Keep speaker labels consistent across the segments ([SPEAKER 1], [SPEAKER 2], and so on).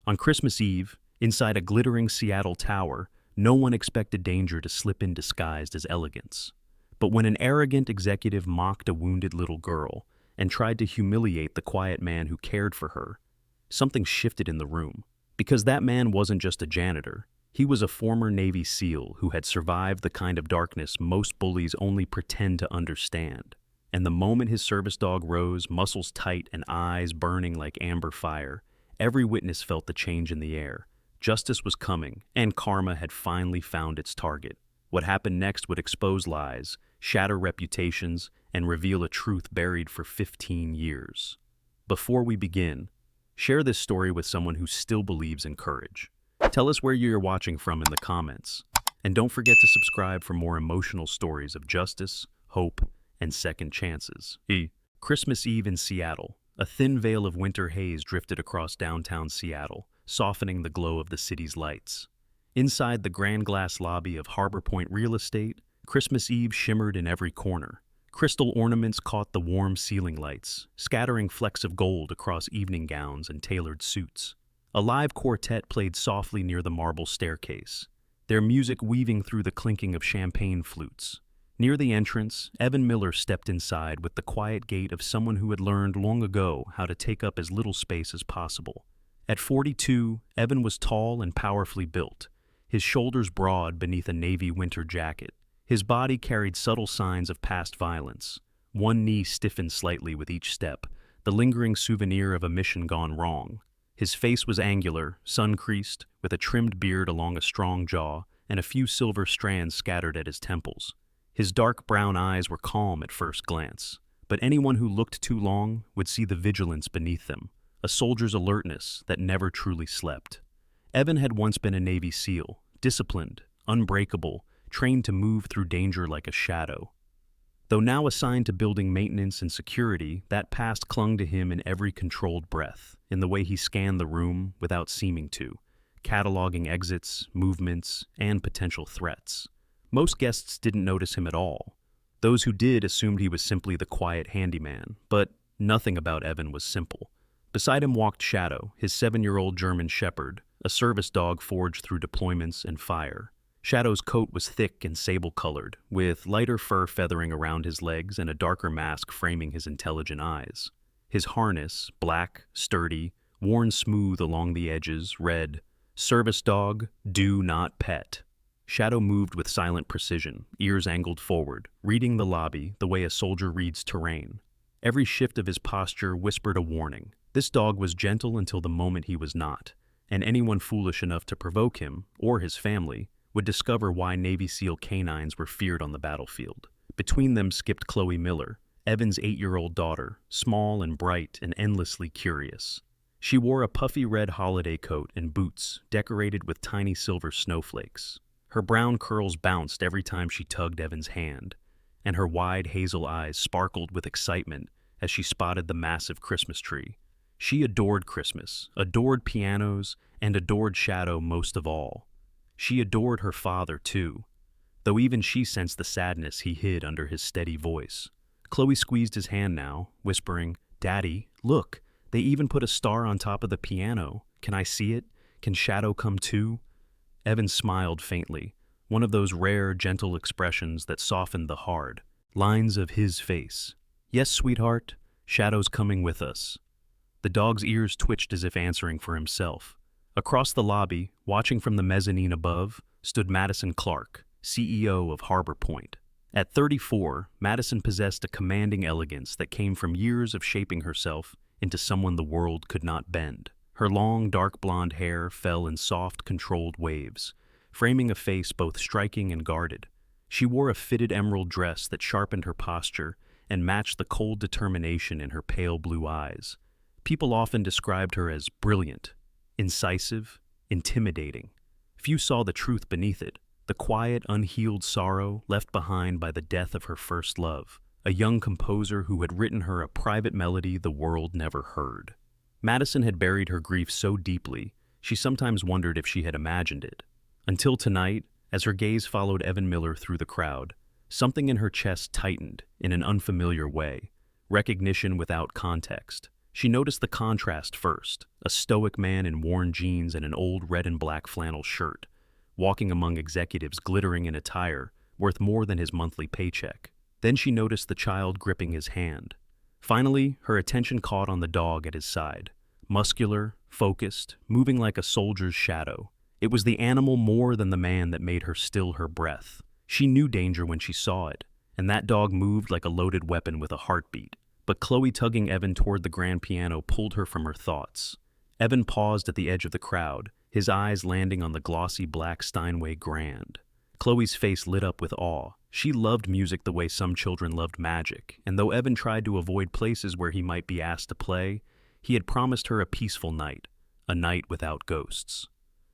[SPEAKER 1] On Christmas Eve, inside a glittering Seattle tower, no one expected danger to slip in disguised as elegance. But when an arrogant executive mocked a wounded little girl and tried to humiliate the quiet man who cared for her, something shifted in the room. Because that man wasn't just a janitor, he was a former Navy SEAL who had survived the kind of darkness most bullies only pretend to understand. And the moment his service dog rose, muscles tight and eyes burning like amber fire, every witness felt the change in the air. Justice was coming, and karma had finally found its target. What happened next would expose lies, shatter reputations, and reveal a truth buried for 15 years. Before we begin, share this story with someone who still believes in courage. Tell us where you're watching from in the comments. And don't forget to subscribe for more emotional stories of justice, hope, and second chances. Christmas Eve in Seattle. A thin veil of winter haze drifted across downtown Seattle, softening the glow of the city's lights. Inside the grand glass lobby of Harbor Point Real Estate, Christmas Eve shimmered in every corner. Crystal ornaments caught the warm ceiling lights, scattering flecks of gold across evening gowns and tailored suits. A live quartet played softly near the marble staircase, their music weaving through the clinking of champagne flutes. Near the entrance, Evan Miller stepped inside with the quiet gait of someone who had learned long ago how to take up as little space as possible. At 42, Evan was tall and powerfully built, his shoulders broad beneath a navy winter jacket. His body carried subtle signs of past violence. One knee stiffened slightly with each step, the lingering souvenir of a mission gone wrong. His face was angular, sun-creased, with a trimmed beard along a strong jaw and a few silver strands scattered at his temples. His dark brown eyes were calm at first glance, but anyone who looked too long would see the vigilance beneath them, a soldier's alertness that never truly slept. Evan had once been a Navy SEAL, disciplined, unbreakable, trained to move through danger like a shadow. Though now assigned to building maintenance and security, that past clung to him in every controlled breath, in the way he scanned the room without seeming to, cataloging exits, movements, and potential threats. Most guests didn't notice him at all. Those who did assumed he was simply the quiet handyman, but nothing about Evan was simple. Beside him walked Shadow, his 7-year-old German Shepherd, a service dog forged through deployments and fire. Shadow's coat was thick and sable-colored, with lighter fur feathering around his legs and a darker mask framing his intelligent eyes. His harness, black, sturdy, worn smooth along the edges, read, "Service Dog, Do Not Pet." Shadow moved with silent precision, ears angled forward, reading the lobby the way a soldier reads terrain. Every shift of his posture whispered a warning. This dog was gentle until the moment he was not, and anyone foolish enough to provoke him, or his family, would discover why Navy SEAL canines were feared on the battlefield. Between them skipped Chloe Miller, Evan's 8-year-old daughter, small and bright and endlessly curious. She wore a puffy red holiday coat and boots decorated with tiny silver snowflakes. Her brown curls bounced every time she tugged Evan's hand, and her wide hazel eyes sparkled with excitement as she spotted the massive Christmas tree. She adored Christmas, adored pianos, and adored Shadow most of all. She adored her father, too, though even she sensed the sadness he hid under his steady voice. Chloe squeezed his hand now, whispering, "Daddy, look, they even put a star on top of the piano. Can I see it? Can Shadow come too?" Evan smiled faintly, one of those rare, gentle expressions that softened the hard lines of his face. "Yes, sweetheart, Shadow's coming with us." The dog's ears twitched as if answering for himself. Across the lobby, watching from the mezzanine above, stood Madison Clark, CEO of Harbor Point. At 34, Madison possessed a commanding elegance that came from years of shaping herself into someone the world could not bend. Her long, dark blonde hair fell in soft, controlled waves, framing a face both striking and guarded. She wore a fitted emerald dress that sharpened her posture and matched the cold determination in her pale blue eyes. People often described her as brilliant, incisive, intimidating. Few saw the truth beneath it, the quiet, unhealed sorrow left behind by the death of her first love, a young composer who had written her a private melody the world never heard. Madison had buried her grief so deeply, she sometimes wondered if she had imagined it. Until tonight, as her gaze followed Evan Miller through the crowd, something in her chest tightened in an unfamiliar way, recognition without context. She noticed the contrast first, a stoic man in worn jeans and an old red and black flannel shirt, walking among executives glittering in attire worth more than his monthly paycheck. Then she noticed the child gripping his hand. Finally, her attention caught on the dog at his side. Muscular, focused, moving like a soldier's shadow. It was the animal more than the man that made her still her breath. She knew danger when she saw it, and that dog moved like a loaded weapon with a heartbeat. But Chloe tugging Evan toward the grand piano pulled her from her thoughts. Evan paused at the edge of the crowd, his eyes landing on the glossy black Steinway Grand. Chloe's face lit up with awe. She loved music the way some children loved magic, and though Evan tried to avoid places where he might be asked to play, he had promised her a peaceful night, a night without ghosts.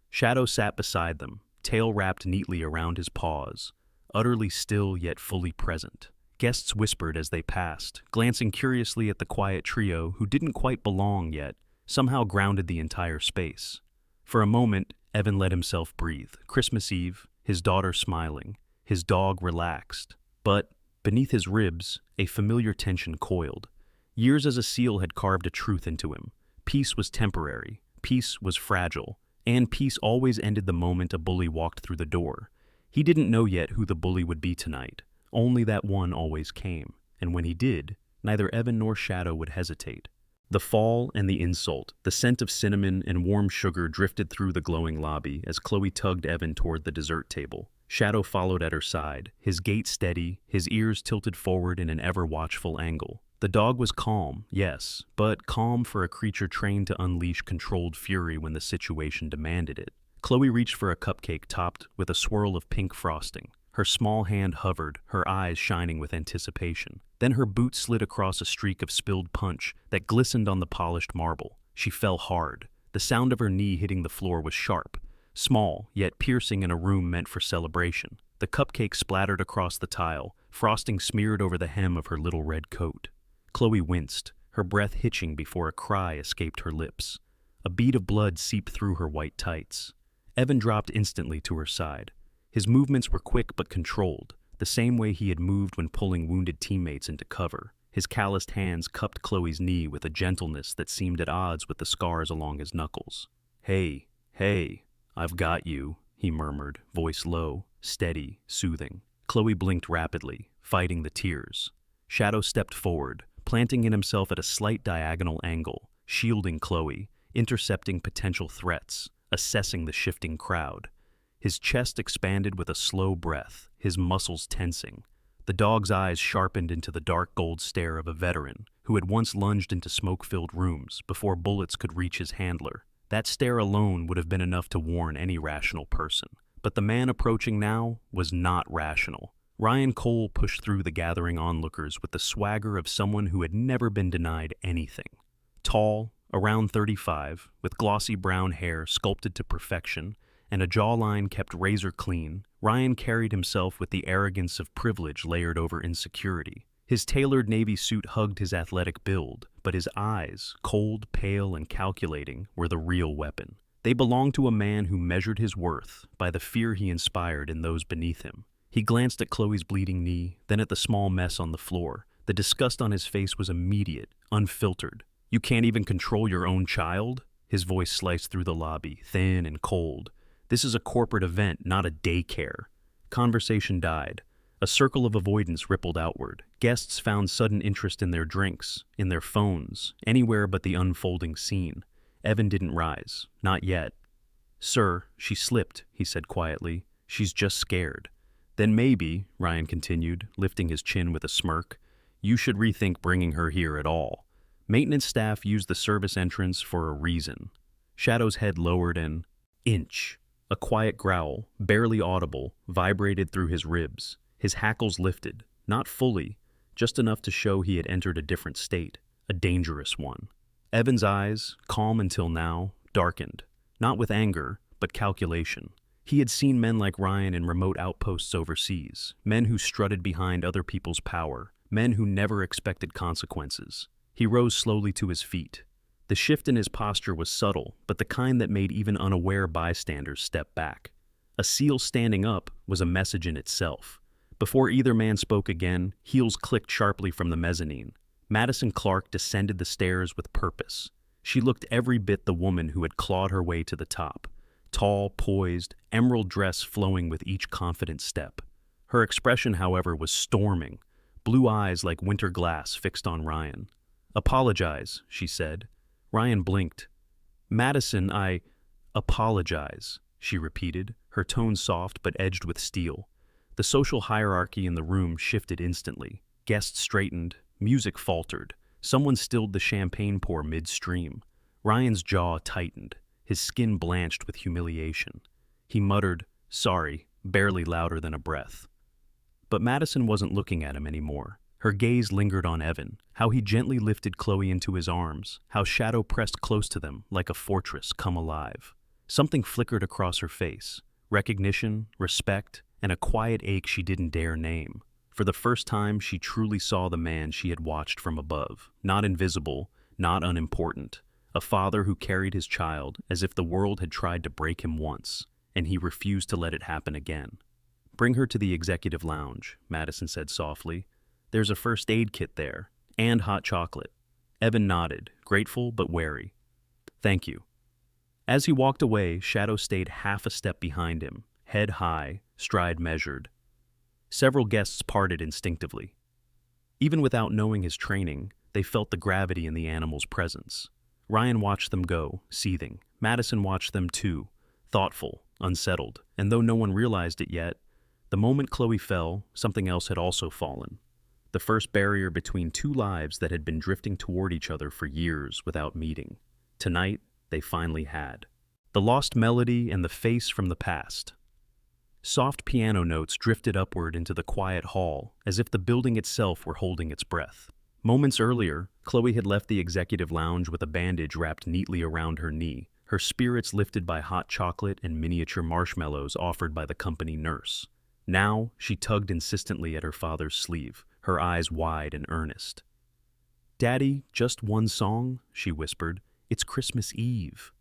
[SPEAKER 1] Shadow sat beside them, tail wrapped neatly around his paws, utterly still yet fully present. Guests whispered as they passed, glancing curiously at the quiet trio who didn't quite belong yet, somehow grounded the entire space. For a moment, Evan let himself breathe. Christmas Eve, his daughter smiling, his dog relaxed. But, beneath his ribs, a familiar tension coiled. Years as a SEAL had carved a truth into him. Peace was temporary, peace was fragile, and peace always ended the moment a bully walked through the door. He didn't know yet who the bully would be tonight. Only that one always came, and when he did, neither Evan nor Shadow would hesitate. The fall and the insult, the scent of cinnamon and warm sugar drifted through the glowing lobby as Chloe tugged Evan toward the dessert table. Shadow followed at her side, his gait steady, his ears tilted forward in an ever-watchful angle. The dog was calm, yes, but calm for a creature trained to unleash controlled fury when the situation demanded it. Chloe reached for a cupcake topped with a swirl of pink frosting. Her small hand hovered, her eyes shining with anticipation. Then her boot slid across a streak of spilled punch that glistened on the polished marble. She fell hard. The sound of her knee hitting the floor was sharp, small, yet piercing in a room meant for celebration. The cupcake splattered across the tile, frosting smeared over the hem of her little red coat. Chloe winced, her breath hitching before a cry escaped her lips. A bead of blood seeped through her white tights. Evan dropped instantly to her side. His movements were quick but controlled, the same way he had moved when pulling wounded teammates into cover. His calloused hands cupped Chloe's knee with a gentleness that seemed at odds with the scars along his knuckles. Hey, I've got you," he murmured, voice low, steady, soothing. Chloe blinked rapidly, fighting the tears. Shadow stepped forward, planting in himself at a slight diagonal angle, shielding Chloe, intercepting potential threats, assessing the shifting crowd. His chest expanded with a slow breath, his muscles tensing. The dog's eyes sharpened into the dark gold stare of a veteran who had once lunged into smoke-filled rooms before bullets could reach his handler. That stare alone would have been enough to warn any rational person. But the man approaching now was not rational. Ryan Cole pushed through the gathering onlookers with the swagger of someone who had never been denied anything. Tall, around 35, with glossy brown hair sculpted to perfection, and a jawline kept razor clean, Ryan carried himself with the arrogance of privilege layered over insecurity. His tailored navy suit hugged his athletic build, but his eyes, cold, pale, and calculating, were the real weapon. They belonged to a man who measured his worth by the fear he inspired in those beneath him. He glanced at Chloe's bleeding knee, then at the small mess on the floor. The disgust on his face was immediate, unfiltered. "You can't even control your own child?" His voice sliced through the lobby, thin and cold. "This is a corporate event, not a daycare." Conversation died. A circle of avoidance rippled outward. Guests found sudden interest in their drinks, in their phones, anywhere but the unfolding scene. Evan didn't rise. Not yet. "Sir, she slipped," he said quietly. "She's just scared." "Then maybe," Ryan continued, lifting his chin with a smirk, "you should rethink bringing her here at all. Maintenance staff used the service entrance for a reason." Shadow's head lowered an inch. A quiet growl, barely audible, vibrated through his ribs. His hackles lifted, not fully, just enough to show he had entered a different state, a dangerous one. Evan's eyes, calm until now, darkened, not with anger, but calculation. He had seen men like Ryan in remote outposts overseas, men who strutted behind other people's power, men who never expected consequences. He rose slowly to his feet. The shift in his posture was subtle, but the kind that made even unaware bystanders step back. A SEAL standing up was a message in itself. Before either man spoke again, heels clicked sharply from the mezzanine. Madison Clark descended the stairs with purpose. She looked every bit the woman who had clawed her way to the top. Tall, poised, emerald dress flowing with each confident step. Her expression, however, was storming, blue eyes like winter glass fixed on Ryan. "Apologize," she said. Ryan blinked. "Madison, I apologize," she repeated, her tone soft but edged with steel. The social hierarchy in the room shifted instantly. Guests straightened, music faltered, someone stilled the champagne pour midstream. Ryan's jaw tightened, his skin blanched with humiliation. He muttered, "Sorry," barely louder than a breath. But Madison wasn't looking at him anymore. Her gaze lingered on Evan, how he gently lifted Chloe into his arms, how Shadow pressed close to them like a fortress come alive. Something flickered across her face, recognition, respect, and a quiet ache she didn't dare name. For the first time, she truly saw the man she had watched from above, not invisible, not unimportant, a father who carried his child as if the world had tried to break him once, and he refused to let it happen again. "Bring her to the executive lounge," Madison said softly. "There's a first aid kit there, and hot chocolate." Evan nodded, grateful but wary. "Thank you." As he walked away, Shadow stayed half a step behind him, head high, stride measured. Several guests parted instinctively. Even without knowing his training, they felt the gravity in the animal's presence. Ryan watched them go, seething. Madison watched them too, thoughtful, unsettled, and though no one realized it yet, the moment Chloe fell, something else had also fallen. The first barrier between two lives that had been drifting toward each other for years without meeting. Tonight, they finally had. The lost melody and the face from the past. Soft piano notes drifted upward into the quiet hall, as if the building itself were holding its breath. Moments earlier, Chloe had left the executive lounge with a bandage wrapped neatly around her knee, her spirits lifted by hot chocolate and miniature marshmallows offered by the company nurse. Now, she tugged insistently at her father's sleeve, her eyes wide and earnest. "Daddy, just one song?" she whispered. "It's Christmas Eve."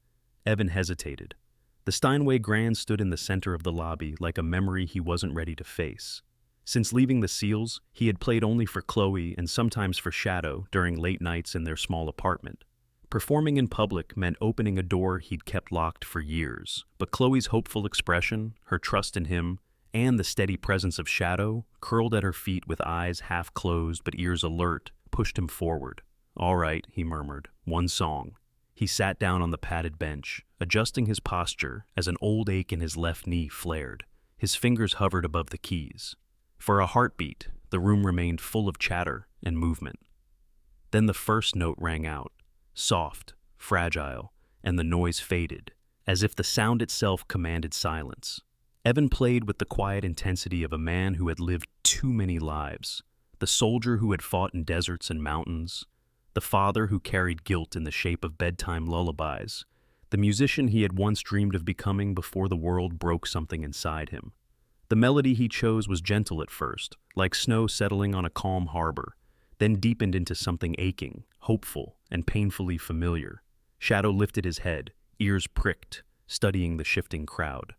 [SPEAKER 1] Evan hesitated. The Steinway Grand stood in the center of the lobby like a memory he wasn't ready to face. Since leaving the Seals, he had played only for Chloe and sometimes for Shadow during late nights in their small apartment. Performing in public meant opening a door he'd kept locked for years, but Chloe's hopeful expression, her trust in him, and the steady presence of Shadow, curled at her feet with eyes half closed but ears alert, pushed him forward. "All right," he murmured, "one song." He sat down on the padded bench, adjusting his posture as an old ache in his left knee flared. His fingers hovered above the keys. For a heartbeat, the room remained full of chatter and movement. Then the first note rang out, soft, fragile, and the noise faded, as if the sound itself commanded silence. Evan played with the quiet intensity of a man who had lived too many lives, the soldier who had fought in deserts and mountains, the father who carried guilt in the shape of bedtime lullabies, the musician he had once dreamed of becoming before the world broke something inside him. The melody he chose was gentle at first, like snow settling on a calm harbor, then deepened into something aching, hopeful, and painfully familiar. Shadow lifted his head, ears pricked, studying the shifting crowd.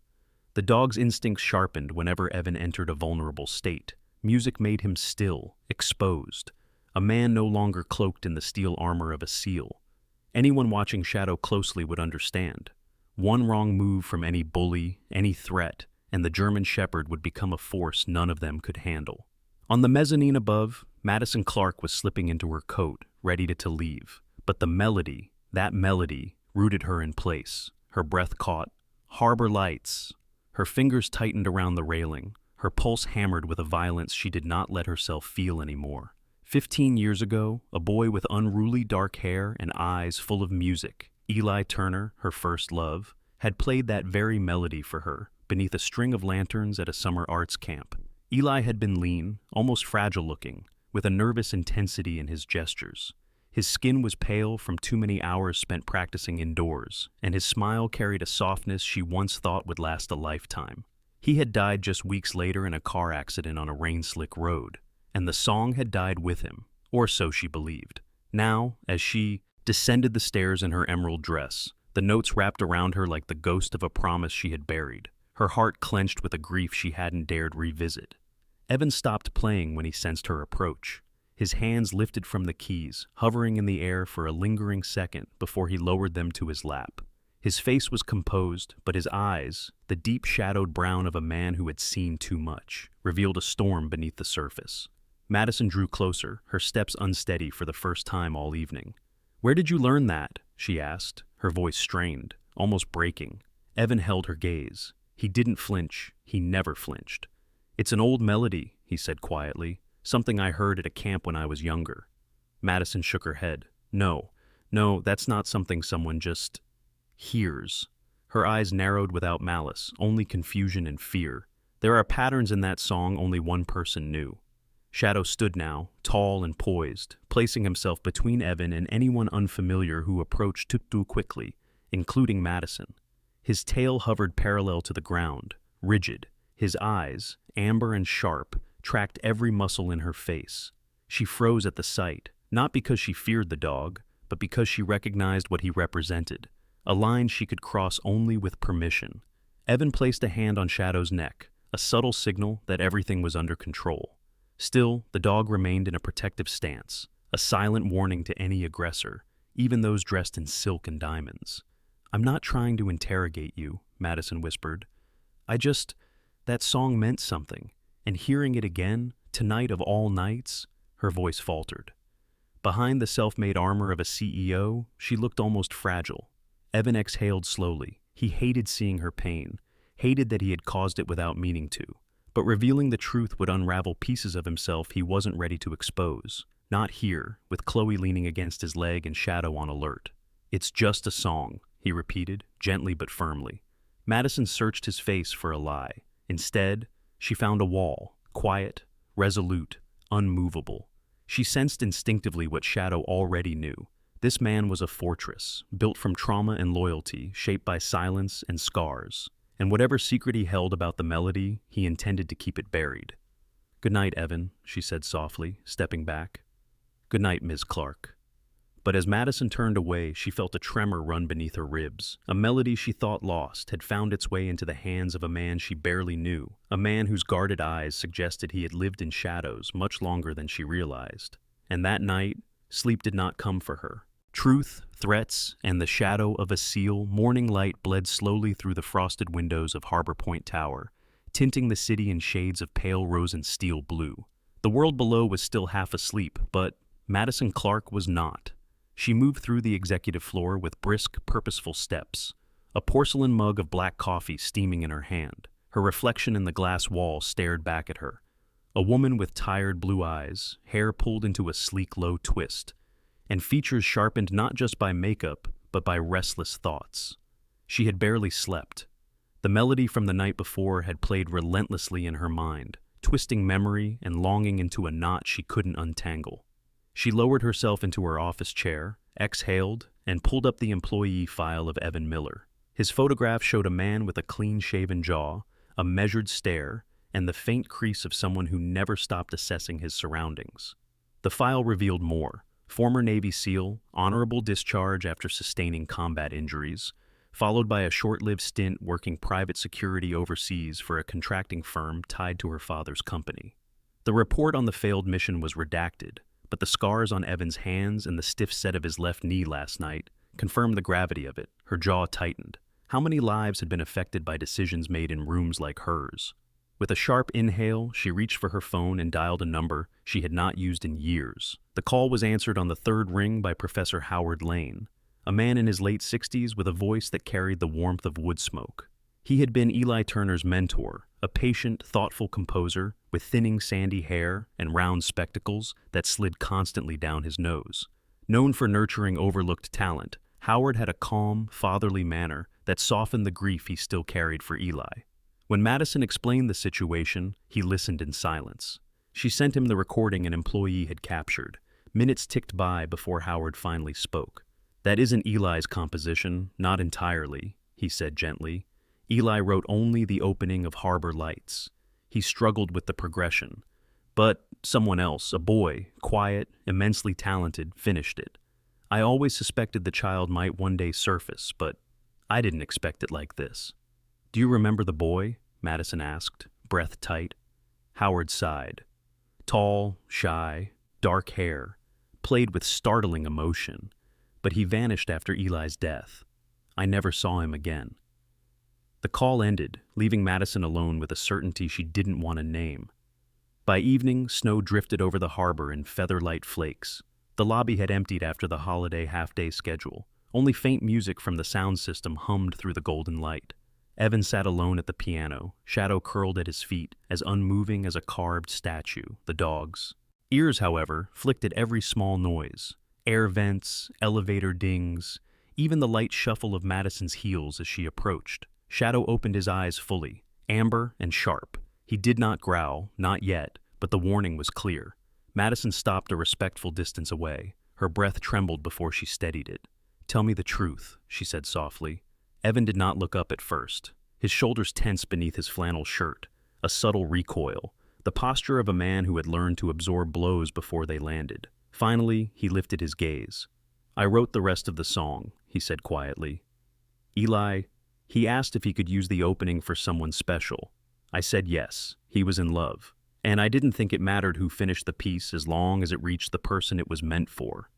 [SPEAKER 1] The dog's instincts sharpened whenever Evan entered a vulnerable state. Music made him still, exposed, a man no longer cloaked in the steel armor of a seal. Anyone watching Shadow closely would understand. One wrong move from any bully, any threat, and the German Shepherd would become a force none of them could handle. On the mezzanine above, Madison Clark was slipping into her coat, ready to leave. But the melody, that melody, rooted her in place. Her breath caught. Harbor lights. Her fingers tightened around the railing. Her pulse hammered with a violence she did not let herself feel anymore. 15 years ago, a boy with unruly dark hair and eyes full of music, Eli Turner, her first love, had played that very melody for her, beneath a string of lanterns at a summer arts camp. Eli had been lean, almost fragile-looking, with a nervous intensity in his gestures. His skin was pale from too many hours spent practicing indoors, and his smile carried a softness she once thought would last a lifetime. He had died just weeks later in a car accident on a rain-slick road, and the song had died with him, or so she believed. Now, as she descended the stairs in her emerald dress, the notes wrapped around her like the ghost of a promise she had buried. Her heart clenched with a grief she hadn't dared revisit. Evan stopped playing when he sensed her approach. His hands lifted from the keys, hovering in the air for a lingering second before he lowered them to his lap. His face was composed, but his eyes, the deep shadowed brown of a man who had seen too much, revealed a storm beneath the surface. Madison drew closer, her steps unsteady for the first time all evening. "Where did you learn that?" she asked, her voice strained, almost breaking. Evan held her gaze. He didn't flinch. He never flinched. "It's an old melody," he said quietly, "something I heard at a camp when I was younger." Madison shook her head. No, that's not something someone just hears." Her eyes narrowed without malice, only confusion and fear. "There are patterns in that song only one person knew." Shadow stood now, tall and poised, placing himself between Evan and anyone unfamiliar who approached too quickly, including Madison. His tail hovered parallel to the ground, rigid. His eyes, amber and sharp, tracked every muscle in her face. She froze at the sight, not because she feared the dog, but because she recognized what he represented, a line she could cross only with permission. Evan placed a hand on Shadow's neck, a subtle signal that everything was under control. Still, the dog remained in a protective stance, a silent warning to any aggressor, even those dressed in silk and diamonds. "I'm not trying to interrogate you," Madison whispered. That song meant something, and hearing it again, tonight of all nights," her voice faltered. Behind the self-made armor of a CEO, she looked almost fragile. Evan exhaled slowly. He hated seeing her pain, hated that he had caused it without meaning to. But revealing the truth would unravel pieces of himself he wasn't ready to expose. Not here, with Chloe leaning against his leg and Shadow on alert. "It's just a song," he repeated, gently but firmly. Madison searched his face for a lie. Instead, she found a wall, quiet, resolute, unmovable. She sensed instinctively what Shadow already knew. This man was a fortress, built from trauma and loyalty, shaped by silence and scars. And whatever secret he held about the melody, he intended to keep it buried. "Good night, Evan," she said softly, stepping back. "Good night, Ms. Clark." But as Madison turned away, she felt a tremor run beneath her ribs. A melody she thought lost had found its way into the hands of a man she barely knew, a man whose guarded eyes suggested he had lived in shadows much longer than she realized. And that night, sleep did not come for her. Truth, threats, and the shadow of a seal, morning light bled slowly through the frosted windows of Harbor Point Tower, tinting the city in shades of pale rose and steel blue. The world below was still half asleep, but Madison Clark was not. She moved through the executive floor with brisk, purposeful steps, a porcelain mug of black coffee steaming in her hand. Her reflection in the glass wall stared back at her. A woman with tired blue eyes, hair pulled into a sleek, low twist, and features sharpened not just by makeup, but by restless thoughts. She had barely slept. The melody from the night before had played relentlessly in her mind, twisting memory and longing into a knot she couldn't untangle. She lowered herself into her office chair, exhaled, and pulled up the employee file of Evan Miller. His photograph showed a man with a clean-shaven jaw, a measured stare, and the faint crease of someone who never stopped assessing his surroundings. The file revealed more. Former Navy SEAL, honorable discharge after sustaining combat injuries, followed by a short-lived stint working private security overseas for a contracting firm tied to her father's company. The report on the failed mission was redacted, but the scars on Evan's hands and the stiff set of his left knee last night confirmed the gravity of it. Her jaw tightened. How many lives had been affected by decisions made in rooms like hers? With a sharp inhale, she reached for her phone and dialed a number she had not used in years. The call was answered on the third ring by Professor Howard Lane, a man in his late 60s with a voice that carried the warmth of wood smoke. He had been Eli Turner's mentor, a patient, thoughtful composer with thinning sandy hair and round spectacles that slid constantly down his nose. Known for nurturing overlooked talent, Howard had a calm, fatherly manner that softened the grief he still carried for Eli. When Madison explained the situation, he listened in silence. She sent him the recording an employee had captured. Minutes ticked by before Howard finally spoke. "That isn't Eli's composition, not entirely," he said gently. "Eli wrote only the opening of Harbor Lights. He struggled with the progression. But someone else, a boy, quiet, immensely talented, finished it. I always suspected the child might one day surface, but I didn't expect it like this." "Do you remember the boy?" Madison asked, breath tight. Howard sighed. "Tall, shy, dark hair, played with startling emotion, but he vanished after Eli's death. I never saw him again. The call ended, leaving Madison alone with a certainty she didn't want to name. By evening, snow drifted over the harbor in feather-light flakes. The lobby had emptied after the holiday half-day schedule. Only faint music from the sound system hummed through the golden light. Evan sat alone at the piano, shadow curled at his feet, as unmoving as a carved statue, the dog's. Ears, however, flicked at every small noise. Air vents, elevator dings, even the light shuffle of Madison's heels as she approached. Shadow opened his eyes fully, amber and sharp. He did not growl, not yet, but the warning was clear. Madison stopped a respectful distance away. Her breath trembled before she steadied it. "Tell me the truth," she said softly. Evan did not look up at first. His shoulders tensed beneath his flannel shirt, a subtle recoil, the posture of a man who had learned to absorb blows before they landed. Finally, he lifted his gaze. "I wrote the rest of the song," he said quietly. "Eli, he asked if he could use the opening for someone special. I said yes, he was in love. And I didn't think it mattered who finished the piece as long as it reached the person it was meant for."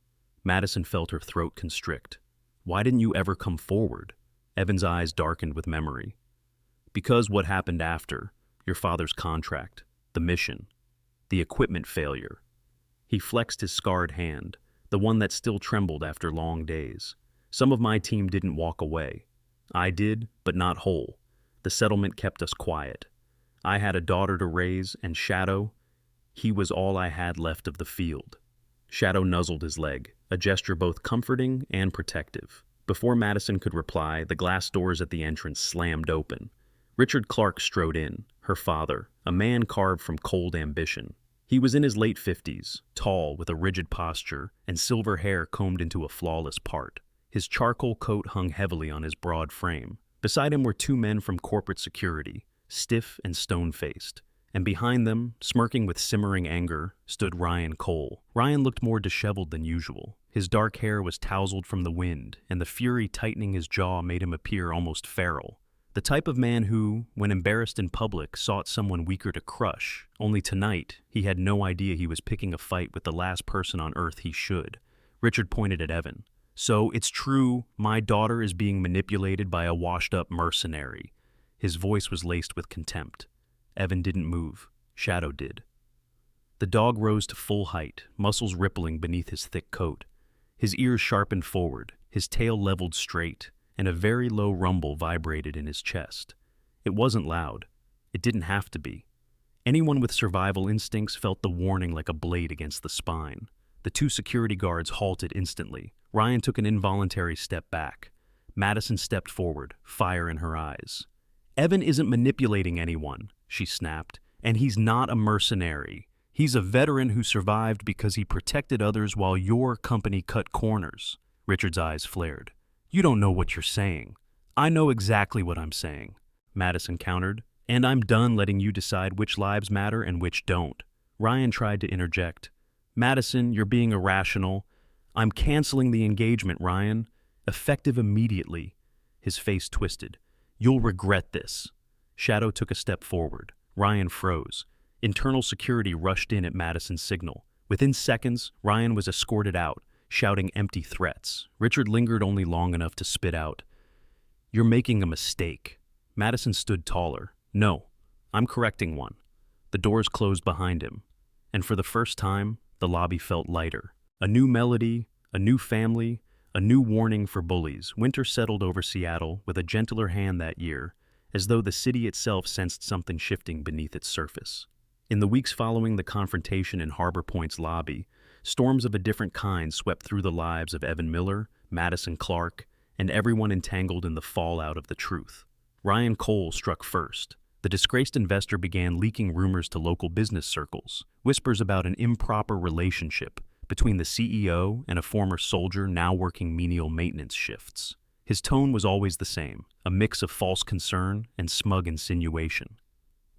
[SPEAKER 1] Madison felt her throat constrict. "Why didn't you ever come forward?" Evan's eyes darkened with memory. "Because what happened after, your father's contract, the mission, the equipment failure." He flexed his scarred hand, the one that still trembled after long days. "Some of my team didn't walk away. I did, but not whole. The settlement kept us quiet. I had a daughter to raise, and Shadow, he was all I had left of the field." Shadow nuzzled his leg, a gesture both comforting and protective. Before Madison could reply, the glass doors at the entrance slammed open. Richard Clark strode in, her father, a man carved from cold ambition. He was in his late 50s, tall with a rigid posture and silver hair combed into a flawless part. His charcoal coat hung heavily on his broad frame. Beside him were two men from corporate security, stiff and stone-faced, and behind them, smirking with simmering anger, stood Ryan Cole. Ryan looked more disheveled than usual. His dark hair was tousled from the wind, and the fury tightening his jaw made him appear almost feral. The type of man who, when embarrassed in public, sought someone weaker to crush. Only tonight, he had no idea he was picking a fight with the last person on earth he should. Richard pointed at Evan. "So it's true, my daughter is being manipulated by a washed-up mercenary." His voice was laced with contempt. Evan didn't move. Shadow did. The dog rose to full height, muscles rippling beneath his thick coat. His ears sharpened forward, his tail leveled straight, and a very low rumble vibrated in his chest. It wasn't loud. It didn't have to be. Anyone with survival instincts felt the warning like a blade against the spine. The two security guards halted instantly. Ryan took an involuntary step back. Madison stepped forward, fire in her eyes. "Evan isn't manipulating anyone," she snapped, "and he's not a mercenary. He's a veteran who survived because he protected others while your company cut corners." Richard's eyes flared. "You don't know what you're saying." "I know exactly what I'm saying," Madison countered, "and I'm done letting you decide which lives matter and which don't." Ryan tried to interject. "Madison, you're being irrational. I'm canceling the engagement, Ryan. Effective immediately." His face twisted. "You'll regret this." Shadow took a step forward. Ryan froze. Internal security rushed in at Madison's signal. Within seconds, Ryan was escorted out, shouting empty threats. Richard lingered only long enough to spit out, "You're making a mistake." Madison stood taller. "No, I'm correcting one." The doors closed behind him, and for the first time, the lobby felt lighter. A new melody, a new family, a new warning for bullies. Winter settled over Seattle with a gentler hand that year, as though the city itself sensed something shifting beneath its surface. In the weeks following the confrontation in Harbor Point's lobby, storms of a different kind swept through the lives of Evan Miller, Madison Clark, and everyone entangled in the fallout of the truth. Ryan Cole struck first. The disgraced investor began leaking rumors to local business circles, whispers about an improper relationship between the CEO and a former soldier now working menial maintenance shifts. His tone was always the same, a mix of false concern and smug insinuation.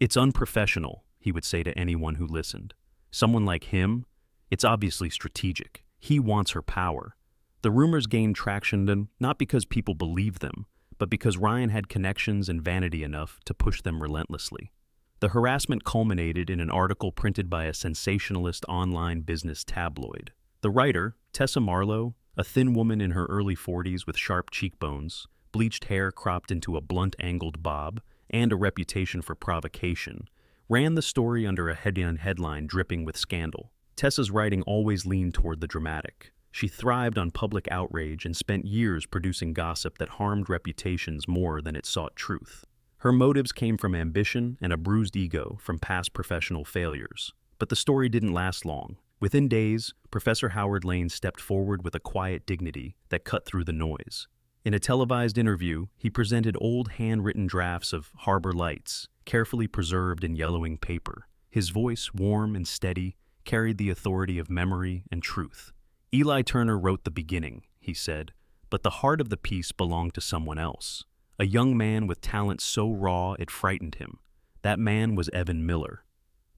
[SPEAKER 1] "It's unprofessional," he would say to anyone who listened. "Someone like him? It's obviously strategic. He wants her power." The rumors gained traction not because people believed them, but because Ryan had connections and vanity enough to push them relentlessly. The harassment culminated in an article printed by a sensationalist online business tabloid. The writer, Tessa Marlowe, a thin woman in her early 40s with sharp cheekbones, bleached hair cropped into a blunt-angled bob, and a reputation for provocation, ran the story under a headline dripping with scandal. Tessa's writing always leaned toward the dramatic. She thrived on public outrage and spent years producing gossip that harmed reputations more than it sought truth. Her motives came from ambition and a bruised ego from past professional failures. But the story didn't last long. Within days, Professor Howard Lane stepped forward with a quiet dignity that cut through the noise. In a televised interview, he presented old handwritten drafts of Harbor Lights, carefully preserved in yellowing paper. His voice, warm and steady, carried the authority of memory and truth. Eli Turner wrote the beginning, he said, but the heart of the piece belonged to someone else. A young man with talent so raw it frightened him. That man was Evan Miller.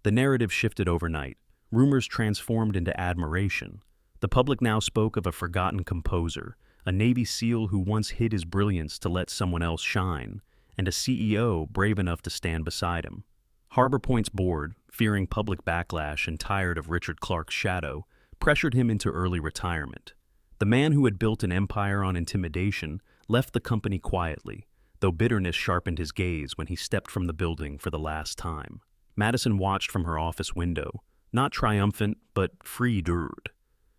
[SPEAKER 1] The narrative shifted overnight. Rumors transformed into admiration. The public now spoke of a forgotten composer, a Navy SEAL who once hid his brilliance to let someone else shine, and a CEO brave enough to stand beside him. Harbor Point's board, fearing public backlash and tired of Richard Clark's shadow, pressured him into early retirement. The man who had built an empire on intimidation left the company quietly, though bitterness sharpened his gaze when he stepped from the building for the last time. Madison watched from her office window, not triumphant, but free-dured.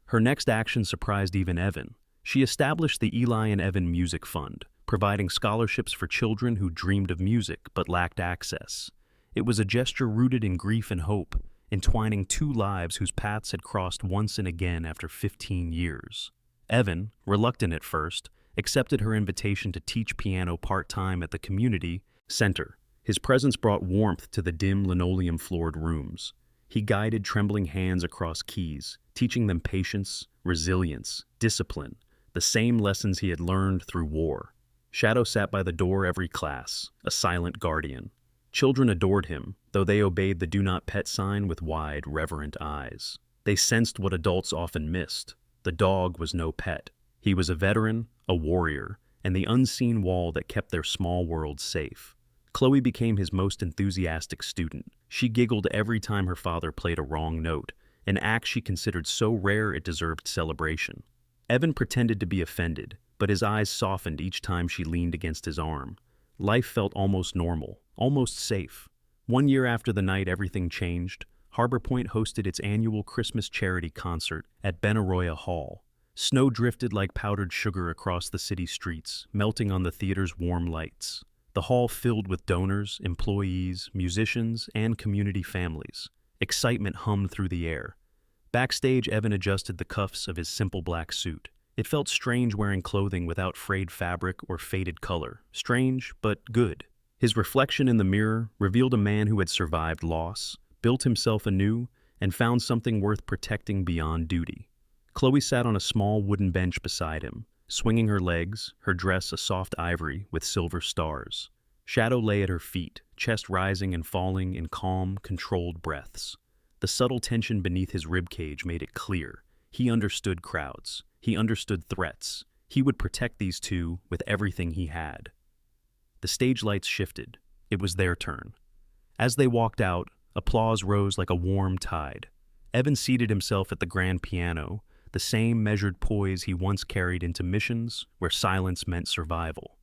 [SPEAKER 1] Her next action surprised even Evan. She established the Eli and Evan Music Fund, providing scholarships for children who dreamed of music but lacked access. It was a gesture rooted in grief and hope, entwining two lives whose paths had crossed once and again after 15 years. Evan, reluctant at first, accepted her invitation to teach piano part-time at the community center. His presence brought warmth to the dim linoleum-floored rooms. He guided trembling hands across keys, teaching them patience, resilience, discipline, the same lessons he had learned through war. Shadow sat by the door every class, a silent guardian. Children adored him, though they obeyed the do not pet sign with wide, reverent eyes. They sensed what adults often missed. The dog was no pet. He was a veteran, a warrior, and the unseen wall that kept their small world safe. Chloe became his most enthusiastic student. She giggled every time her father played a wrong note, an act she considered so rare it deserved celebration. Evan pretended to be offended, but his eyes softened each time she leaned against his arm. Life felt almost normal, almost safe. 1 year after the night everything changed, Harbor Point hosted its annual Christmas charity concert at Benaroya Hall. Snow drifted like powdered sugar across the city streets, melting on the theater's warm lights. The hall filled with donors, employees, musicians, and community families. Excitement hummed through the air. Backstage, Evan adjusted the cuffs of his simple black suit. It felt strange wearing clothing without frayed fabric or faded color. Strange, but good. His reflection in the mirror revealed a man who had survived loss, built himself anew, and found something worth protecting beyond duty. Chloe sat on a small wooden bench beside him, swinging her legs, her dress a soft ivory with silver stars. Shadow lay at her feet, chest rising and falling in calm, controlled breaths. The subtle tension beneath his ribcage made it clear. He understood crowds. He understood threats. He would protect these two with everything he had. The stage lights shifted. It was their turn. As they walked out, applause rose like a warm tide. Evan seated himself at the grand piano, the same measured poise he once carried into missions where silence meant survival.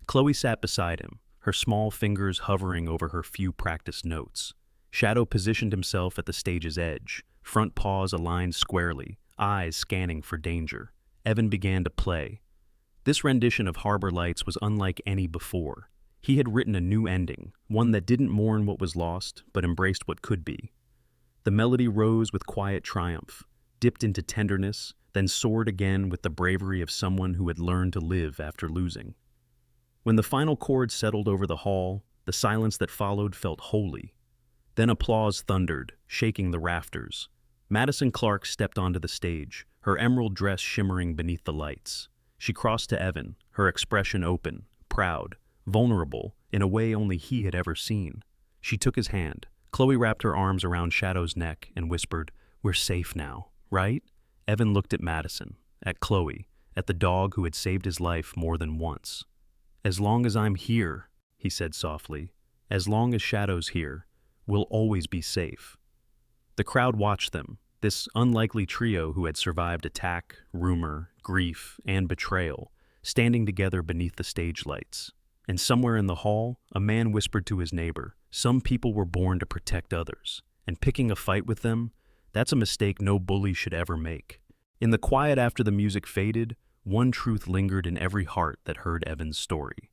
[SPEAKER 1] Chloe sat beside him, her small fingers hovering over her few practiced notes. Shadow positioned himself at the stage's edge, front paws aligned squarely, eyes scanning for danger. Evan began to play. This rendition of Harbor Lights was unlike any before. He had written a new ending, one that didn't mourn what was lost, but embraced what could be. The melody rose with quiet triumph, dipped into tenderness, then soared again with the bravery of someone who had learned to live after losing. When the final chord settled over the hall, the silence that followed felt holy. Then applause thundered, shaking the rafters. Madison Clark stepped onto the stage, her emerald dress shimmering beneath the lights. She crossed to Evan, her expression open, proud, vulnerable, in a way only he had ever seen. She took his hand. Chloe wrapped her arms around Shadow's neck and whispered, "We're safe now, right?" Evan looked at Madison, at Chloe, at the dog who had saved his life more than once. "As long as I'm here," he said softly, As long as Shadow's here, we'll always be safe. The crowd watched them, this unlikely trio who had survived attack, rumor, grief, and betrayal, standing together beneath the stage lights. And somewhere in the hall, a man whispered to his neighbor, "Some people were born to protect others, and picking a fight with them, that's a mistake no bully should ever make." In the quiet after the music faded, one truth lingered in every heart that heard Evan's story.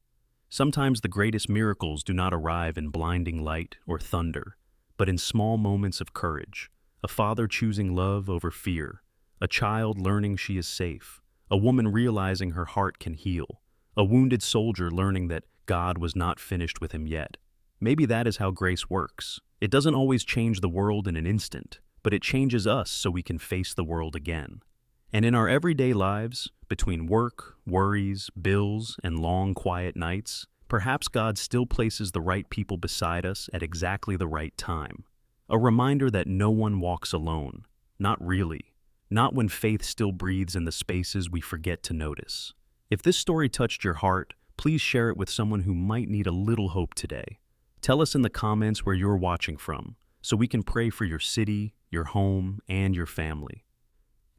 [SPEAKER 1] Sometimes the greatest miracles do not arrive in blinding light or thunder, but in small moments of courage. A father choosing love over fear, a child learning she is safe, a woman realizing her heart can heal, a wounded soldier learning that God was not finished with him yet. Maybe that is how grace works. It doesn't always change the world in an instant, but it changes us so we can face the world again. And in our everyday lives, between work, worries, bills, and long, quiet nights, perhaps God still places the right people beside us at exactly the right time. A reminder that no one walks alone. Not really. Not when faith still breathes in the spaces we forget to notice. If this story touched your heart, please share it with someone who might need a little hope today. Tell us in the comments where you're watching from, so we can pray for your city, your home, and your family.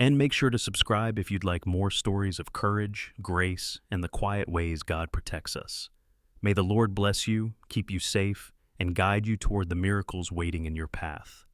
[SPEAKER 1] And make sure to subscribe if you'd like more stories of courage, grace, and the quiet ways God protects us. May the Lord bless you, keep you safe, and guide you toward the miracles waiting in your path.